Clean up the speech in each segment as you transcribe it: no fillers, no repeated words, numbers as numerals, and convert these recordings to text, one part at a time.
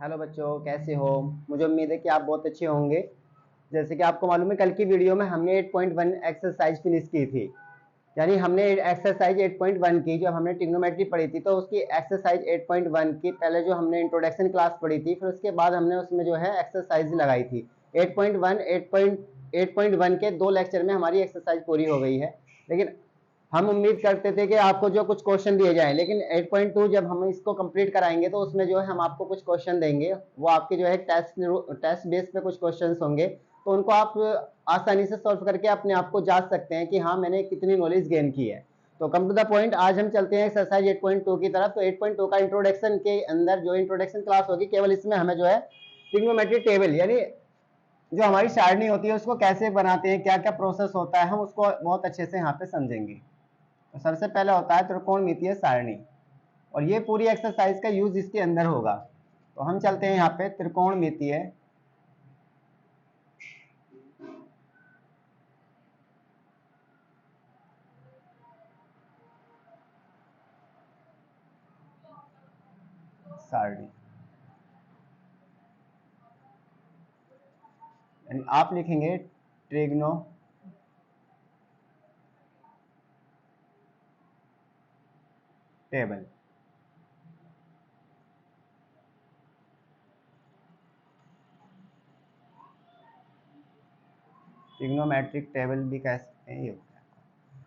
Hello बच्चों, कैसे हो? मुझे उम्मीद है कि आप बहुत अच्छे होंगे। जैसे कि आपको मालूम है, कल की वीडियो में हमने 8.1 एक्सरसाइज फिनिश की थी। यानी हमने एक्सरसाइज 8.1 की, जब हमने ट्रिग्नोमेट्री पढ़ी थी तो उसकी एक्सरसाइज 8.1 की पहले जो हमने इंट्रोडक्शन क्लास पढ़ी थी, फिर उसके बाद हमने उसमें जो है एक्सरसाइज लगाई थी। 8.1 8.1 के 2 लेक्चर में हमारी एक्सरसाइज पूरी हो गई है। लेकिन हम उम्मीद करते थे कि आपको जो कुछ क्वेश्चन दिए जाएं, लेकिन 8.2 जब हम इसको कंप्लीट कराएंगे तो उसमें जो है हम आपको कुछ क्वेश्चन देंगे। वो आपके जो है टेस्ट बेस पे कुछ क्वेश्चंस होंगे, तो उनको आप आसानी से सॉल्व करके अपने आप को जांच सकते हैं कि हाँ, मैंने कितनी नॉलेज गेन की है। तो कम टू द पॉइंट, आज हम चलते हैं एक्सरसाइज 8.2 की तरफ। तो 8.2 का इंट्रोडक्शन के अंदर जो इंट्रोडक्शन क्लास होगी, केवल इसमें हमें जो है ट्रिग्नोमेट्री टेबल यानी जो हमारी सारणी होती है उसको कैसे बनाते हैं, क्या क्या प्रोसेस होता है, हम उसको बहुत अच्छे से यहाँ पे समझेंगे। तो सबसे पहले होता है त्रिकोणमितीय सारणी, और ये पूरी एक्सरसाइज का यूज इसके अंदर होगा। तो हम चलते हैं यहाँ पे त्रिकोणमितीय सारणी। यानी आप लिखेंगे ट्रिग्नो टेबल। ट्रिग्नोमेट्रिक टेबल भी कह सकते हैं ये।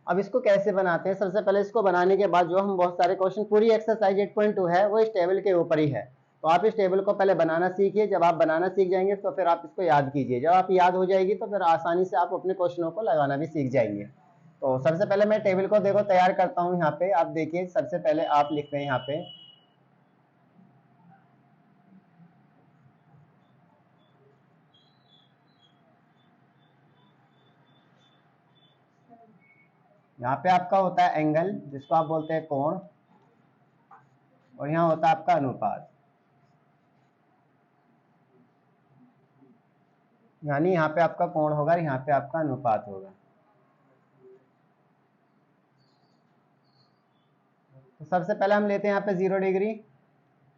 अब इसको कैसे बनाते हैं? सबसे पहले इसको बनाने के बाद जो हम बहुत सारे क्वेश्चन, पूरी एक्सरसाइज 8.2 है वो इस टेबल के ऊपर ही है। तो आप इस टेबल को पहले बनाना सीखिए। जब आप बनाना सीख जाएंगे तो फिर आप इसको याद कीजिए। जब आप याद हो जाएगी तो फिर आसानी से आप अपने क्वेश्चनों को लगाना भी सीख जाएंगे। तो सबसे पहले मैं टेबल को देखो तैयार करता हूँ। यहाँ पे आप देखिए, सबसे पहले आप लिखते हैं यहाँ पे आपका होता है एंगल, जिसको आप बोलते हैं कोण, और यहाँ होता है आपका अनुपात। यानी यहाँ पे आपका कोण होगा, यहाँ पे आपका अनुपात होगा। तो सबसे पहले हम लेते हैं यहाँ पे 0 डिग्री,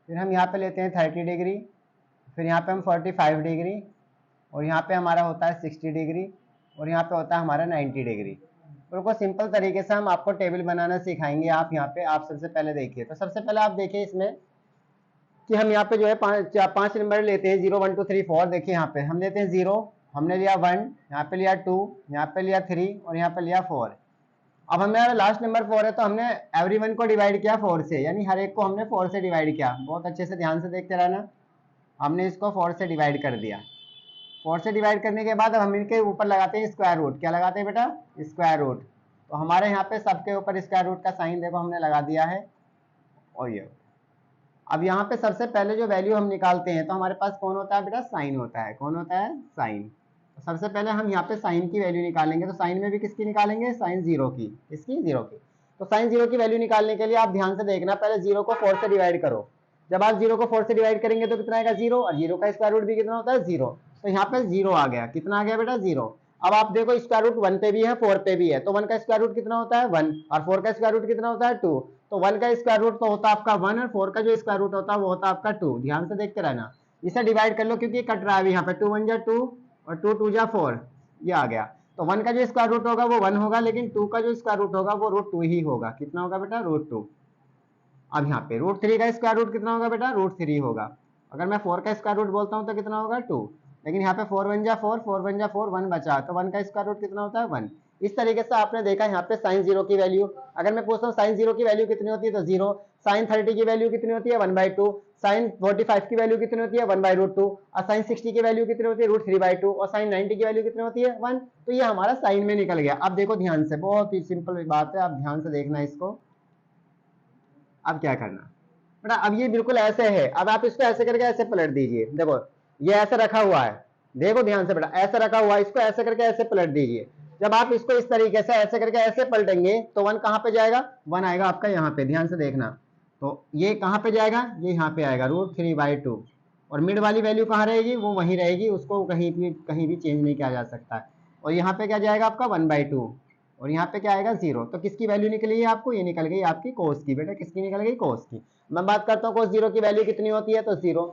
फिर हम यहाँ पे लेते हैं 30 डिग्री, फिर यहाँ पे हम 45 डिग्री, और यहाँ पे हमारा होता है 60 डिग्री, और यहाँ पे होता है हमारा 90 डिग्री। बिल्कुल सिंपल तरीके से हम आपको टेबल बनाना सिखाएंगे। आप यहाँ पे आप सबसे पहले देखिए। तो सबसे पहले आप देखिए इसमें कि हम यहाँ पे जो है पांच नंबर लेते हैं, 0 1 2 3 4। देखिए यहाँ पे हम लेते हैं 0, हमने लिया 1, यहाँ पे लिया 2, यहाँ पे लिया 3, और यहाँ पे लिया 4। अब हमें लास्ट नंबर 4 है, तो हमने एवरीवन को डिवाइड किया 4 से, यानी हर एक को हमने 4 से डिवाइड किया। बहुत अच्छे से ध्यान से देखते रहना। हमने इसको 4 से डिवाइड कर दिया। 4 से डिवाइड करने के बाद अब हम इनके ऊपर लगाते हैं स्क्वायर रूट। क्या लगाते हैं बेटा? Square root. तो हमारे यहाँ पे सबके ऊपर स्क्वायर रूट का साइन देखो हमने लगा दिया है। और ये अब यहाँ पे सबसे पहले जो वैल्यू हम निकालते हैं, तो हमारे पास कौन होता है बेटा? साइन होता है। कौन होता है? साइन। तो सबसे पहले हम यहाँ पे साइन की वैल्यू निकालेंगे। तो साइन में भी किसकी निकालेंगे? साइन 0 की। किसकी? 0 की। तो साइन 0 की वैल्यू निकालने के लिए आप ध्यान से देखना, पहले 0 को 4 से डिवाइड करो। जब आप 0 को 4 से डिवाइड करेंगे तो कितना आएगा? 0। और 0 का स्क्वायर रूट भी कितना होता है? 0। तो यहाँ पे 0 आ गया। कितना आ गया बेटा? 0। अब आप देखो, स्क्वायर रूट 1 पे भी है, 4 पे भी है। तो 1 का स्क्वायर रूट कितना होता है? 1। और 4 का स्क्वायर रूट कितना होता है? 2। तो 1 का स्क्वायर रूट तो होता है आपका 1, और 4 का जो स्क्वायर रूट होता है वो होता है आपका 2। ध्यान से देखते रहना। इसे डिवाइड कर लो, क्योंकि कट रहा है यहाँ पे। 2 1 जा 2, और 2 2 जा 4, ये आ गया। तो 1 का जो स्क्वायर रूट होगा वो 1 होगा, लेकिन 2 का जो स्क्वायर रूट होगा वो √2 ही होगा। कितना होगा बेटा? √2। अब यहाँ पे √3 का स्क्वायर रूट कितना होगा बेटा? √3 होगा। अगर मैं 4 का स्क्वायर रूट बोलता हूँ तो कितना होगा? 2। लेकिन यहाँ पे 4 1 जा 4, 4 1 जा 4, 1 बचा, तो 1 का स्क्वायर रूट कितना होता है? 1। इस तरीके से आपने देखा यहाँ पे साइन 0 की वैल्यू। अगर मैं पूछता हूँ साइन 0 की वैल्यू कितनी होती है, तो 0। साइन 30 की वैल्यू कितनी होती है? 1/2। साइन 45 की वैल्यू कितनी होती है? 1/√2। और साइन 60 की वैल्यू कितनी होती है? √3/2। और साइन 90 की वैल्यू कितनी होती है? 1। तो ये हमारा साइन में निकल गया। अब देखो ध्यान से, बहुत ही सिंपल बात है, आप ध्यान से देखना इसको। अब क्या करना बेटा? अब ये बिल्कुल ऐसे है। अब आप इसको ऐसे करके ऐसे पलट दीजिए। देखो ये ऐसे रखा हुआ है, देखो ध्यान से बेटा, ऐसे रखा हुआ है, इसको ऐसे करके ऐसे पलट दीजिए। जब आप इसको इस तरीके से ऐसे करके ऐसे पलटेंगे तो 1 कहाँ पे जाएगा? 1 आएगा आपका यहाँ पे। ध्यान से देखना। तो ये कहाँ पे जाएगा? ये यहाँ पे आएगा, √3/2। और मिड वाली वैल्यू कहाँ रहेगी? वो वहीं रहेगी, उसको कहीं भी चेंज नहीं किया जा सकता है। और यहाँ पे क्या जाएगा आपका? 1/2। और यहाँ पे क्या आएगा? 0। तो किसकी वैल्यू निकली है आपको? ये निकल गई आपकी कोस की। बेटा किसकी निकल गई? कोस की। मैं बात करता हूँ कोस 0 की वैल्यू कितनी होती है, तो 0।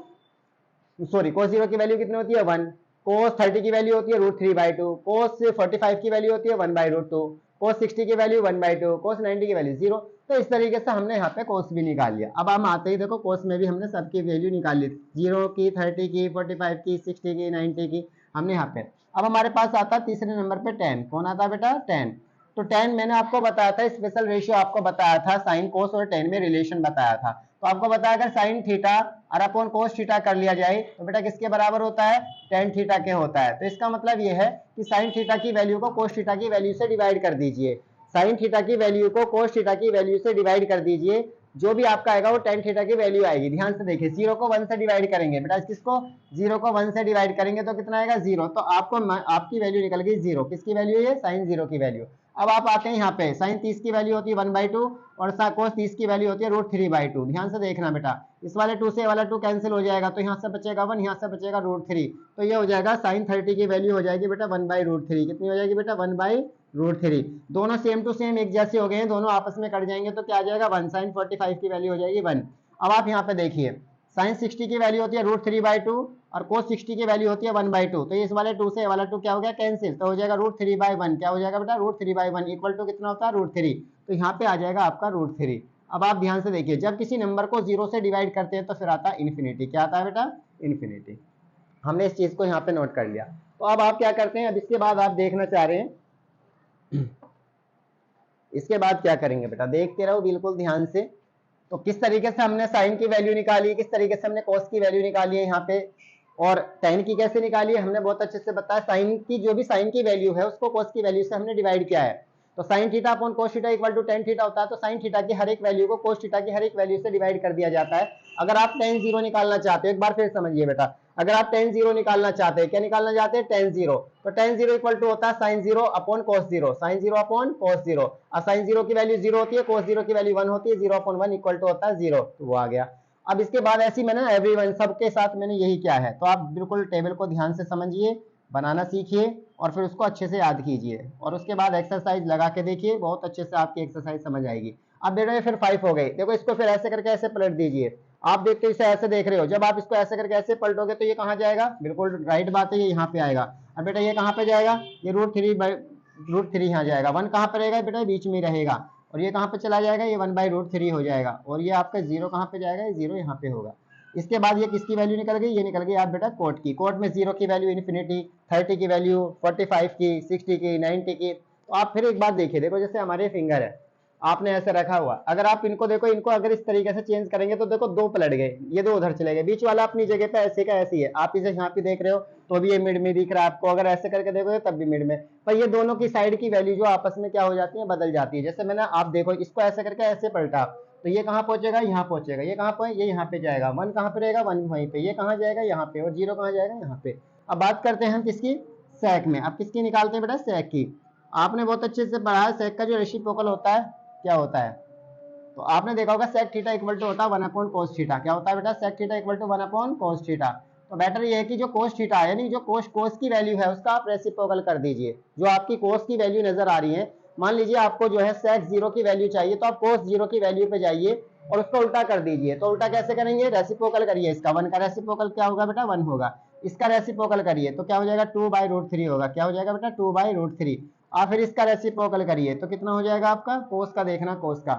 सॉरी cos 0 की वैल्यू कितनी होती है 1, cos 30 की वैल्यू होती है √3/2, cos 45 की वैल्यू होती है 1/√2, cos 60 की वैल्यू 1/2, cos 90 की वैल्यू 0। तो इस तरीके से हमने यहाँ पे cos भी निकाल लिया। अब हम आते ही देखो cos में भी हमने सबकी वैल्यू निकाल ली, 0 की, 30 की, 45 की, 60 की, 90 की हमने यहाँ पे। अब हमारे पास आता है तीसरे नंबर पे tan। कौन आता है बेटा? tan। तो tan मैंने आपको बताया था, स्पेशल रेशियो आपको बताया था, साइन कोस और tan में रिलेशन बताया था। तो आपको बताया अगर साइन थीटा और अपॉन कोस थीटा कर लिया जाए तो बेटा किसके बराबर होता है? tan थीटा के होता है। तो इसका मतलब ये है कि साइन थीटा की वैल्यू को कोस थीटा की वैल्यू से डिवाइड कर दीजिए, साइन थीटा की वैल्यू को कोस थीटा की वैल्यू से डिवाइड कर दीजिए, जो भी आपका आएगा वो tan थीटा की वैल्यू आएगी। ध्यान से देखिए, 0 को 1 से डिवाइड करेंगे बेटा, किसको? 0 को 1 से डिवाइड करेंगे तो कितना आएगा? 0। तो आपको आपकी वैल्यू निकल गई 0। किसकी वैल्यू है? साइन 0 की वैल्यू। अब आप आते हैं यहाँ पे, साइन 30 की वैल्यू होती है 1/2 और कोस 30 की वैल्यू होती है √3/2। ध्यान से देखना बेटा, इस वाले 2 से वाला 2 कैंसिल हो जाएगा, तो यहाँ से बचेगा 1, यहाँ से बचेगा √3। तो ये हो जाएगा साइन 30 की वैल्यू हो जाएगी बेटा 1/√3। कितनी हो जाएगी बेटा? 1/√3। दोनों सेम टू सेम एक जैसे हो गए हैं, दोनों आपस में कट जाएंगे तो क्या आ जाएगा? 1। साइन 45 की वैल्यू हो जाएगी 1। अब आप यहाँ पे देखिए, साइन 60 की वैल्यू होती है √3/2 और कोस 60 की वैल्यू होती है 1/2। तो इस वाले 2 से वाला 2 क्या हो गया? कैंसिल। तो हो जाएगा √3/1। क्या हो जाएगा बेटा? √3/1 इक्वल टू कितना होता है? √3। तो यहाँ पे आ जाएगा आपका √3। अब आप ध्यान से देखिए, जब किसी नंबर को 0 से डिवाइड करते हैं तो फिर आता है इन्फिनिटी। क्या आता है बेटा? इन्फिनिटी। हमने इस चीज को यहाँ पे नोट कर लिया। तो अब आप क्या करते हैं, अब इसके बाद आप देखना चाह रहे हैं इसके बाद क्या करेंगे बेटा? देखते रहो बिल्कुल ध्यान से। तो किस तरीके से हमने साइन की वैल्यू निकाली, किस तरीके से हमने कॉस की वैल्यू निकाली है यहाँ पे, और tan की कैसे निकाली है हमने बहुत अच्छे से बताया। साइन की जो भी साइन की वैल्यू है उसको कॉस की वैल्यू से हमने डिवाइड किया है। तो sine theta upon cos theta equal to tan theta होता है। तो साइन थीटा की हर एक वैल्यू को कोस थीटा की हर एक वैल्यू से डिवाइड कर दिया जाता है। अगर आप tan 0 निकालना चाहते हो, एक बार फिर समझिए बेटा, अगर आप tan 0 निकालना चाहते हैं, क्या निकालना चाहते हैं? tan 0। तो tan 0 इक्वल टू होता है sine 0 upon cos 0, sine 0 upon cos 0। और साइन 0 की वैल्यू 0 होती है, कोस 0 की वैल्यू 1 होती है, 0 अपॉन 1 इक्वल टू होता है 0। तो वो आ गया। अब इसके बाद ऐसी मैंने एवरीवन सबके साथ मैंने यही किया है। तो आप बिल्कुल टेबल को ध्यान से समझिए, बनाना सीखिए और फिर उसको अच्छे से याद कीजिए, और उसके बाद एक्सरसाइज लगा के देखिए, बहुत अच्छे से आपकी एक्सरसाइज समझ आएगी। अब बेटा ये फिर 5 हो गई, देखो इसको फिर ऐसे करके ऐसे पलट दीजिए। आप देखते इसे ऐसे देख रहे हो, जब आप इसको ऐसे करके ऐसे पलटोगे तो ये कहाँ जाएगा? बिल्कुल राइट बात है, ये यहाँ पे आएगा। अब बेटा ये कहाँ पे जाएगा? ये √3 यहाँ जाएगा। 1 कहाँ पे रहेगा बेटा? बीच में रहेगा। और ये कहाँ पे चला जाएगा? ये 1/√3 हो जाएगा। और ये आपका 0 कहाँ पे जाएगा? ये 0 यहाँ पे होगा। इसके बाद ये किसकी वैल्यू निकल गई? ये निकल गई आप बेटा कोट की। कोट में 0 की वैल्यू इन्फिनिटी, 30 की वैल्यू 45 की, 60 की, 90 की। तो आप फिर एक बात देखिए, देखो जैसे हमारे फिंगर है, आपने ऐसे रखा हुआ, अगर आप इनको देखो, इनको अगर इस तरीके से चेंज करेंगे तो देखो 2 पलट गए, ये 2 उधर चले गए, बीच वाला अपनी जगह पे ऐसे का ऐसी है। आप इसे यहाँ पे देख रहे हो तो भी ये मिड में दिख रहा है आपको, अगर ऐसे करके देखोगे तब भी मिड में। पर ये दोनों की साइड की वैल्यू जो आपस में क्या हो जाती है? बदल जाती है। जैसे मैंने, आप देखो इसको ऐसे करके ऐसे पलटा तो ये कहाँ पहुंचेगा? यहाँ पहुंचेगा। ये कहाँ पे? ये यहाँ पे जाएगा। 1 कहाँ पे रहेगा? 1 वहीं पे। ये कहाँ जाएगा? यहाँ पे। और 0 कहाँ जाएगा? यहाँ पे। अब बात करते हैं हम किसकी? सेक में। अब किसकी निकालते हैं बेटा? सेक की। आपने बहुत अच्छे से पढ़ा है, सेक का जो रेसिप्रोकल होता है क्या होता है? तो आपने देखा होगा सेक थीटा इक्वल टू होता है 1 अपॉन कोस थीटा। क्या होता है बेटा? Sec theta equal to 1 upon cos theta. तो बेटर ये है कि जो कोस थीटा है, यानी जो कोस की वैल्यू है उसका आप रेसिप्रोकल कर दीजिए। जो आपकी कोस की वैल्यू नजर आ रही है, मान लीजिए आपको जो है सेक 0 की वैल्यू चाहिए, तो आप कोस 0 की वैल्यू पे जाइए और उसको उल्टा कर दीजिए। तो उल्टा कैसे करेंगे? रेसिप्रोकल करिए इसका। 1 का रेसिप्रोकल क्या होगा बेटा? 1 होगा। इसका रेसिप्रोकल करिए तो क्या हो जाएगा? 2/√3 होगा। क्या हो जाएगा बेटा? 2/√3। और फिर इसका रेसिप्रोकल करिए तो कितना हो जाएगा आपका? कोस का देखना, कोस का,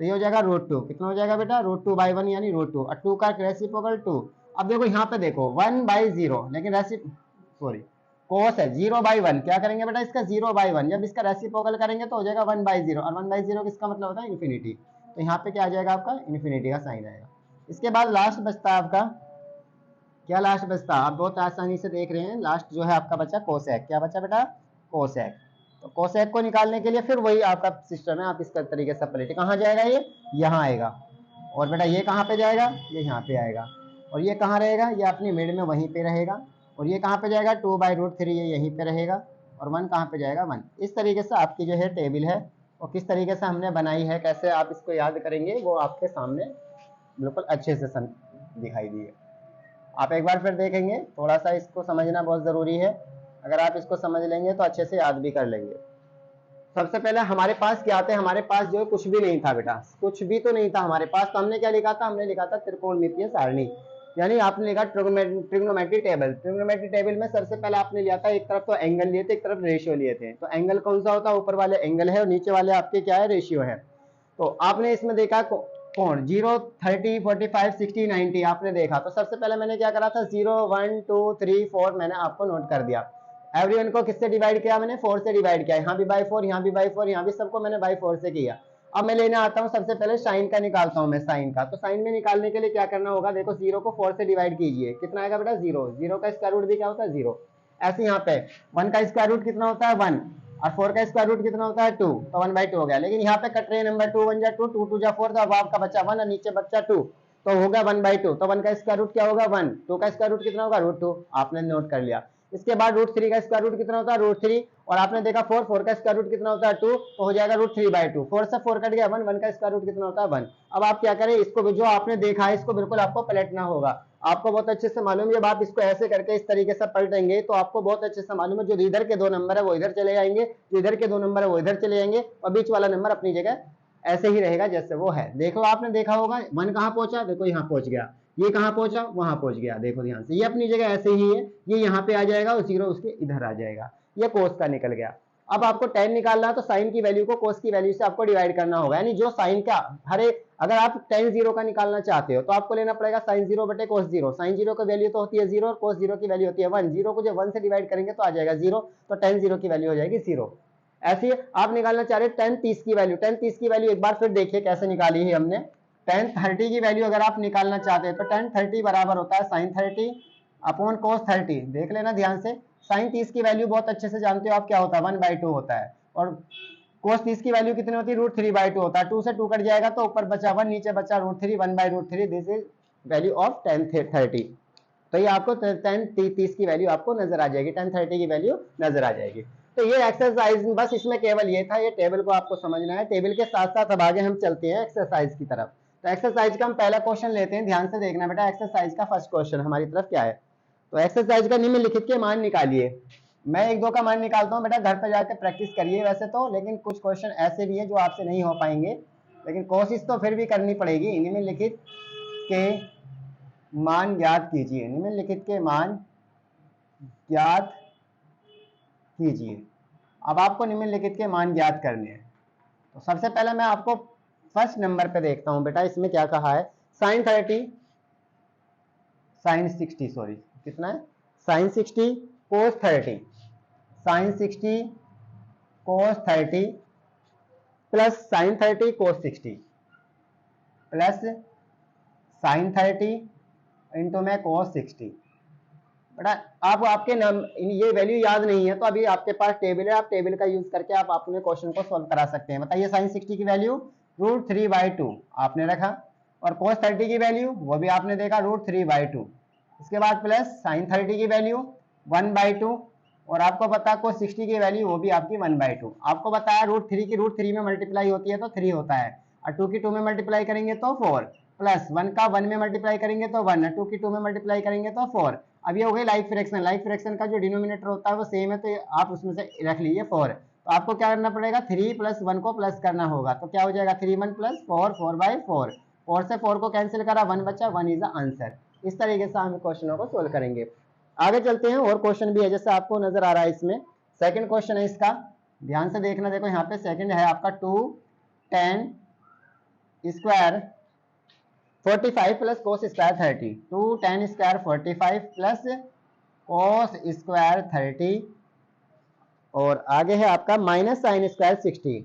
तो ये हो जाएगा √2। कितना हो जाएगा बेटा? √2/1 यानी √2, और 2 का रेसिप्रोकल 2। अब देखो यहाँ पे देखो 1/0, लेकिन सॉरी कोस है 0/1। क्या करेंगे बेटा? इसका 0/1। जब इसका रेसिप्रोकल करेंगे तो हो जाएगा 1/0, और 1/0 किसका मतलब होता है? इन्फिनिटी। तो यहाँ पे क्या आ जाएगा आपका? इन्फिनिटी का साइन आएगा। इसके बाद लास्ट बचता है आपका, क्या लास्ट बचता? आप बहुत आसानी से देख रहे हैं, लास्ट जो है आपका बचा कोसेक। क्या बचा बेटा? कोसेक। तो कोसेक को निकालने के लिए फिर वही आपका सिस्टम है, आप इस तरीके से पलटे, कहाँ जाएगा? ये यहाँ आएगा। और बेटा ये कहाँ पे जाएगा? ये यहाँ पे आएगा। और ये कहाँ रहेगा? ये अपनी मिड में वहीं पे रहेगा। और ये कहाँ पे जाएगा? 2/√3, ये यहीं पे रहेगा। और 1 कहाँ पे जाएगा? 1। इस तरीके से आपकी जो है टेबल है, और किस तरीके से हमने बनाई है, कैसे आप इसको याद करेंगे, वो आपके सामने बिल्कुल अच्छे से दिखाई दिए। आप एक बार फिर देखेंगे, थोड़ा सा इसको समझना बहुत ज़रूरी है। अगर आप इसको समझ लेंगे तो अच्छे से याद भी कर लेंगे। सबसे पहले हमारे पास क्या आता है? हमारे पास जो है कुछ भी नहीं था बेटा, कुछ भी तो नहीं था हमारे पास। तो हमने क्या लिखा था? हमने लिखा था त्रिकोणमितीय सारणी। यानी आपने लिखा ट्रिग्नोमेट्री टेबल। ट्रिग्नोमेट्री टेबल में सबसे पहले आपने लिया था, एक तरफ तो एंगल लिए थे, एक तरफ रेशियो लिए थे। तो एंगल कौन सा होता है, ऊपर वाले एंगल है और नीचे वाले आपके क्या है, रेशियो है। तो आपने इसमें देखा कोण 0, 30, 45, 60, 90 आपने देखा। तो सबसे पहले मैंने क्या करा था, 0, 1, 2, 3, 4 मैंने आपको नोट कर दिया। एवरीवन को किससे डिवाइड किया, मैंने 4 से डिवाइड किया। यहाँ भी बाई 4, यहाँ भी बाई 4, यहाँ भी सबको मैंने बाई 4 से किया। अब मैं लेने आता हूँ, सबसे पहले साइन का निकालता हूँ मैं, साइन का। तो साइन में निकालने के लिए क्या करना होगा, देखो 0 को 4 से डिवाइड कीजिए, कितना आएगा बेटा 0। 0 का स्क्वायर रूट भी क्या होता है 0। ऐसे यहाँ पे 1 का स्क्वायर रूट कितना होता है 1, और 4 का स्क्वायर रूट कितना होता है 2, तो 1/2 हो गया। लेकिन यहाँ पे कट रहे नंबर 2 1 जा 2, 2 2 जा 4, तो अब आपका बचा 1 और नीचे बच्चा 2, तो होगा 1/2। तो 1 का स्क्वायर रूट क्या होगा 1, 2 का स्क्वायर रूट कितना होगा √2, आपने नोट कर लिया। इसके बाद √3 का स्क्वायर रूट कितना होता है √3, और आपने देखा 4 का स्क्वायर रूट कितना होता है 2, तो हो जाएगा √3/2। 4 से 4 कट गया 1 का स्क्वायर रूट कितना होता है 1। अब आप क्या करें, इसको जो आपने देखा है इसको बिल्कुल आपको पलटना होगा। आपको बहुत अच्छे से मालूम है, जब आप इसको ऐसे करके इस तरीके से पलटेंगे तो आपको बहुत अच्छे से मालूम है, जो इधर के 2 नंबर है वो इधर चले जाएंगे, जो इधर के 2 नंबर है वो इधर चले जाएंगे, और बीच वाला नंबर अपनी जगह ऐसे ही रहेगा जैसे वो है। देखो आपने देखा होगा 1 कहाँ पहुंचा, देखो यहाँ पहुंच गया, ये कहाँ पहुंचा, वहां पहुंच गया। देखो ध्यान से, ये अपनी जगह ऐसे ही है, ये यहाँ पे आ जाएगा और 0 उसके इधर आ जाएगा। ये कोस का निकल गया। अब आपको tan निकालना है, तो साइन की वैल्यू को कोस की वैल्यू से आपको डिवाइड करना होगा। यानी जो साइन का अगर आप tan 0 का निकालना चाहते हो तो आपको लेना पड़ेगा sin 0 बटे cos 0। sin 0 की वैल्यू तो होती है 0 और cos 0 की वैल्यू होती है 1। 0 को जब 1 से डिवाइड करेंगे तो आ जाएगा 0, तो tan 0 की वैल्यू हो जाएगी 0। ऐसे ही आप निकालना चाह रहे tan 30 की वैल्यू। tan 30 की वैल्यू एक बार फिर देखिए कैसे निकाली है हमने। tan 30 की वैल्यू अगर आप निकालना चाहते हैं तो tan 30 बराबर होता है sin 30 अपॉन cos 30। देख लेना ध्यान से, sin 30 की वैल्यू बहुत अच्छे से जानते हो आप, क्या होता है 1/2 होता है, और cos 30 की वैल्यू कितनी होती है √3/2 होता है। 2 से 2 कट जाएगा तो ऊपर बचा 1, नीचे बचा √3, 1/√3। This is value of tan 30। तो ये आपको tan 30 की वैल्यू आपको नजर आ जाएगी, tan 30 की वैल्यू नजर आ जाएगी। तो ये एक्सरसाइज बस इसमें केवल ये था, ये टेबल को आपको समझना है। टेबल के साथ साथ अब आगे हम चलते हैं एक्सरसाइज की तरफ। तो एक्सरसाइज का हम पहला क्वेश्चन लेते हैं, ध्यान से देखना बेटा। एक्सरसाइज का फर्स्ट क्वेश्चन हमारी तरफ क्या है, तो एक्सरसाइज का निम्नलिखित के मान निकालिए। मैं 1-2 का मान निकालता हूँ बेटा, घर पर जाकर प्रैक्टिस करिए वैसे तो, लेकिन कुछ क्वेश्चन ऐसे भी है जो आपसे नहीं हो पाएंगे, लेकिन कोशिश तो फिर भी करनी पड़ेगी। निम्नलिखित के मान ज्ञात कीजिए, निम्नलिखित के मान ज्ञात कीजिए। अब आपको निम्नलिखित के मान ज्ञात करने हैं। तो सबसे पहले मैं आपको फर्स्ट नंबर पे देखता हूं बेटा, इसमें क्या कहा है, sin 60 सॉरी कितना है, sin 60 cos 30, sin 60 cos 30 plus sin 30 cos 60 plus sin 30 into में cos 60। बेटा आप आपके ये वैल्यू याद नहीं है तो अभी आपके पास टेबल है, आप टेबल का यूज करके आप अपने क्वेश्चन को सॉल्व करा सकते हैं। बताइए sin 60 की वैल्यू √3/2 आपने रखा, और cos 30 की वैल्यू वो भी आपने देखा √3/2। इसके बाद प्लस sin 30 की वैल्यू 1/2, और आपको पता cos 60 की वैल्यू वो भी आपकी 1/2। आपको बताया √3 की √3 में मल्टीप्लाई होती है तो 3 होता है, और 2 की 2 में मल्टीप्लाई करेंगे तो 4, प्लस 1 का 1 में मल्टीप्लाई करेंगे तो 1, 2 की 2 में मल्टीप्लाई करेंगे तो 4। अब ये हो गई लाइक फ्रैक्शन। लाइक फ्रैक्शन का जो डिनोमिनेटर होता है वो सेम है, तो आप उसमें से रख लीजिए 4। तो आपको क्या करना पड़ेगा, 3 + 1 को प्लस करना होगा, तो क्या हो जाएगा 3 1 + 4 4/4। 4 से 4 को कैंसिल करा, 1 बचा, 1 इज द आंसर। इस तरीके से हम क्वेश्चनों को सोल्व करेंगे। आगे चलते हैं, और क्वेश्चन भी है जैसे आपको नजर आ रहा है इसमें। सेकंड क्वेश्चन है इसका, ध्यान से देखना। देखो यहाँ पे सेकंड है आपका 2 tan square 45 plus cos square 30, 2 tan square 45 plus cos square 30, और आगे है आपका minus sine square 60,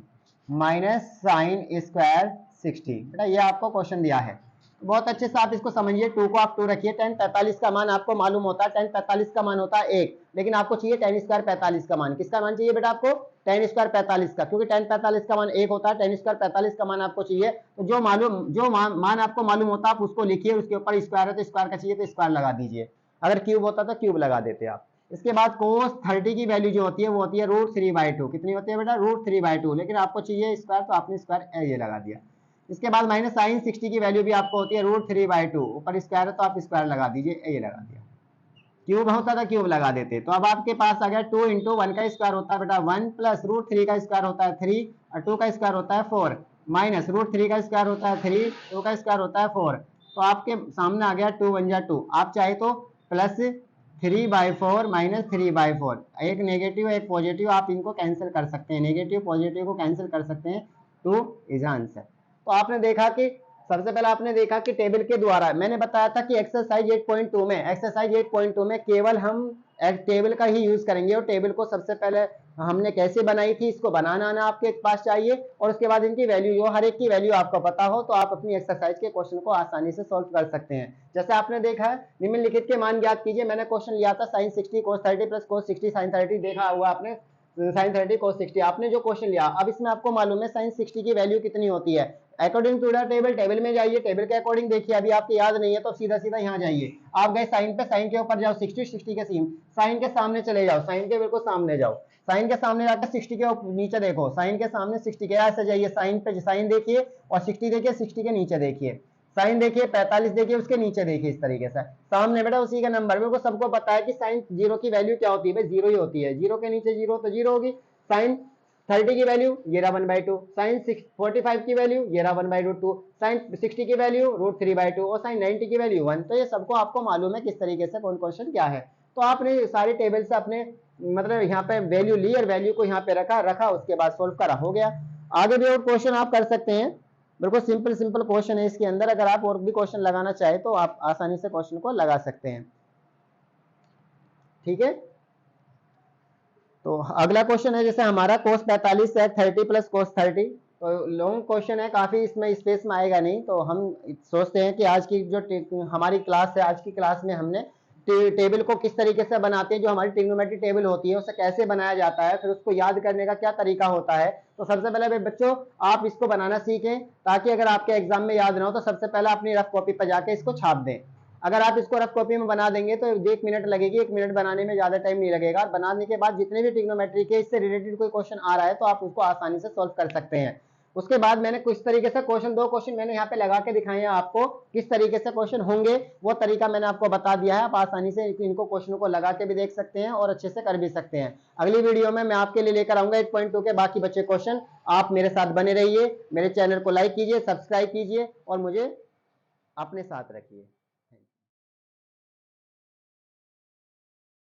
minus sine square 60। बेटा ये आपको क्वेश्चन दिया है, बहुत अच्छे से आप इसको समझिए। 2 को आप 2 रखिए। tan 45 का मान आपको मालूम होता है, tan 45 का मान होता है 1, लेकिन आपको चाहिए tan स्क्वायर 45 का मान। किसका मान चाहिए बेटा आपको, tan स्क्वायर 45 का, क्योंकि tan 45 का मान 1 होता है, tan स्क्वायर 45 का मान आपको चाहिए। तो जो मान आपको मालूम होता है आप उसको लिखिए, उसके ऊपर स्क्वायर है तो स्क्वायर का चाहिए तो स्क्वायर लगा दीजिए, अगर क्यूब होता तो क्यूब लगा देते आप। इसके बाद cos 30 की वैल्यू जो होती है वो होती है √3/2। कितनी होती है बेटा, √3/2, लेकिन आपको चाहिए स्क्वायर तो आपने स्क्वायर ये लगा दिया। इसके बाद माइनस साइन 60 की वैल्यू भी आपको होती है √3/2, ऊपर स्क्वायर है तो आप स्क्वायर लगा दीजिए, ये लगा दिया। क्यूब होता था क्यूब लगा देते। तो अब आपके पास आ गया 2 × 1 का स्क्वायर होता है बेटा 1, प्लस √3 का स्क्वायर होता है 3, और 2 का स्क्वायर होता है 4, माइनस √3 का स्क्वायर होता है 3, 2 का स्क्वायर होता है 4, तो आपके सामने आ गया 2 1 जा 2। आप चाहे तो प्लस 3/4 माइनस 3/4, एक नेगेटिव एक पॉजिटिव, आप इनको कैंसिल कर सकते हैं, नेगेटिव पॉजिटिव को कैंसिल कर सकते हैं। 2 इज आंसर। तो आपने देखा कि सबसे पहले आपने देखा कि टेबल के द्वारा मैंने बताया था कि एक्सरसाइज 8.2 में केवल हम टेबल का ही यूज करेंगे, और टेबल को सबसे पहले हमने कैसे बनाई थी इसको बनाना आना आपके पास चाहिए, और उसके बाद इनकी वैल्यू जो हर एक की वैल्यू आपको पता हो तो आप अपनी एक्सरसाइज के क्वेश्चन को आसानी से सॉल्व कर सकते हैं। जैसे आपने देखा है निम्नलिखित के मान ज्ञात कीजिए, मैंने क्वेश्चन लिया था sin 60 cos 30 plus cos 60 sin 30, देखा हुआ आपने sin 30 cos 60, आपने जो क्वेश्चन लिया, अब इसमें आपको मालूम है sin 60 की वैल्यू कितनी होती है। According to the table, table में जाइए, टेबल के अकॉर्डिंग देखिए, अभी आपको याद नहीं है तो सीधा सीधा यहाँ जाइए, आप गए साइन पे, साइन के ऊपर जाओ 60, 60 के साइन के सामने चले जाओ, साइन के बिल्कुल सामने जाओ, साइन के सामने जाकर 60 के नीचे देखो, साइन के सामने 60 के ऐसे जाइए, साइन पे साइन देखिए और 60 देखिए, 60 के नीचे देखिए, साइन देखिए 45 देखिए, उसके नीचे देखिए, इस तरीके से सामने बेटा उसी का नंबर, मेरे को सबको पता है कि साइन 0 की वैल्यू क्या होती है, भाई 0 ही होती है, 0 के नीचे 0 तो 0 होगी। साइन 30 की वैल्यू ये रहा 1/2, साइन 45 की वैल्यू ये रहा 1/2, साइन 60 की वैल्यू √3/2 और साइन 90 की वैल्यू 1। तो ये सबको आपको मालूम है किस तरीके से कौन क्वेश्चन क्या है। तो आपने सारे टेबल से अपने मतलब यहाँ पे वैल्यू ली और वैल्यू को यहाँ पे रखा, उसके बाद सोल्व करा, हो गया। आगे भी और क्वेश्चन आप कर सकते हैं, बिल्कुल सिंपल सिंपल क्वेश्चन है इसके अंदर, अगर आप और भी क्वेश्चन लगाना चाहे तो आप आसानी से क्वेश्चन को लगा सकते हैं। ठीक है, तो अगला क्वेश्चन है जैसे हमारा cos 45 sec 30 प्लस cos 30, तो लॉन्ग क्वेश्चन है काफी, इसमें स्पेस में आएगा नहीं, तो हम सोचते हैं कि आज की जो हमारी क्लास है, आज की क्लास में हमने टेबल को किस तरीके से बनाते हैं, जो हमारी ट्रिग्नोमेट्री टेबल होती है उसे कैसे बनाया जाता है, फिर उसको याद करने का क्या तरीका होता है। तो सबसे पहले बच्चों आप इसको बनाना सीखें, ताकि अगर आपके एग्जाम में याद ना हो तो सबसे पहले अपनी रफ कॉपी पर जाके इसको छाप दें। अगर आप इसको रफ कॉपी में बना देंगे तो 1 मिनट लगेगी, 1 मिनट बनाने में ज्यादा टाइम नहीं लगेगा। बनाने के बाद जितने भी ट्रिग्नोमेट्री के इससे रिलेटेड कोई क्वेश्चन आ रहा है तो आप उसको आसानी से सॉल्व कर सकते हैं। उसके बाद मैंने कुछ तरीके से क्वेश्चन, 2 क्वेश्चन मैंने यहाँ पे लगा के दिखाए हैं आपको, किस तरीके से क्वेश्चन होंगे वो तरीका मैंने आपको बता दिया है। आप आसानी से इनको क्वेश्चन को लगा के भी देख सकते हैं और अच्छे से कर भी सकते हैं। अगली वीडियो में मैं आपके लिए लेकर आऊंगा 8.2 के बाकी बचे क्वेश्चन। आप मेरे साथ बने रहिए, मेरे चैनल को लाइक कीजिए, सब्सक्राइब कीजिए और मुझे अपने साथ रखिए।